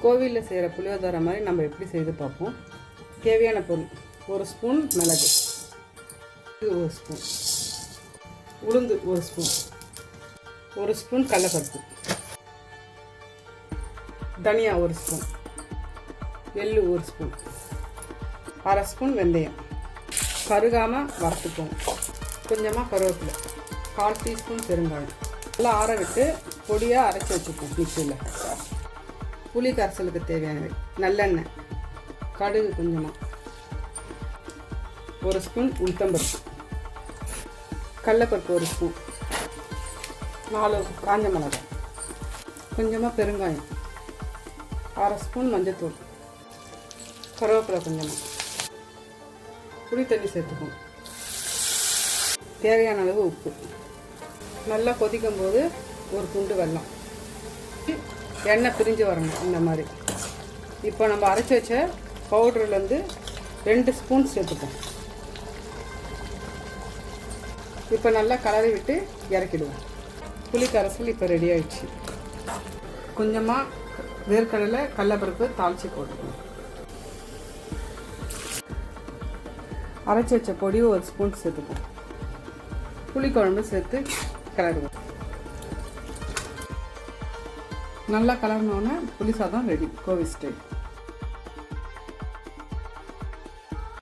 கோவிலில் செய்கிற புளியோதரை மாதிரி நம்ம எப்படி செய்து பார்ப்போம். தேவையான பொருள்: 1 ஸ்பூன் மிளகு, 1 ஸ்பூன் உளுந்து, 1 ஸ்பூன், 1 ஸ்பூன் கடலைப்பருப்பு, தனியா 1 ஸ்பூன், எள்ளு 1 ஸ்பூன், 1/2 ஸ்பூன் வெந்தயம். கருகாமல் வறுத்துப்போம். கொஞ்சமாக கருவேப்பிலை, 1/4 டீஸ்பூன் பெருங்காயம். நல்லா ஆற விட்டு பொடியாக அரைச்சி வச்சுப்போம் மிக்சியில். புளி கரைசலுக்கு தேவையானவை: நல்லெண்ணெய், கடுகு கொஞ்சமாக, 1 ஸ்பூன் உளுத்தம்பருப்பு, கடலைப்பருப்பு 1 ஸ்பூன், 4 காஞ்ச மிளகாய், கொஞ்சமாக பெருங்காயம், 1/2 ஸ்பூன் மஞ்சள்தூள், கருவேப்பிலை கொஞ்சமாக, புளி தண்ணி சேர்த்துப்போம். தேவையான அளவு உப்பு. நல்லா கொதிக்கும் போது 1 துண்டு வெல்லம். எண்ணெய் பிரிஞ்சு வரணும் இந்த மாதிரி. இப்போ நம்ம அரைச்சி வச்ச பவுடர்லேருந்து 2 ஸ்பூன் சேர்த்துப்போம். இப்போ நல்லா கலரி விட்டு இறக்கிடுவோம். புளி கரைசல் இப்போ ரெடி ஆயிடுச்சு. கொஞ்சமாக வேர்க்கடலை, கடலைப்பருப்பு தாளித்து போட்டுக்கணும். அரைச்சி வச்ச பொடி 1 ஸ்பூன் சேர்த்துப்போம். புளிக்குழம்பு சேர்த்து கிளறுவோம். நல்லா கலர்னோடனே புளி சாதம் ரெடி, கோவில் ஸ்டைல்.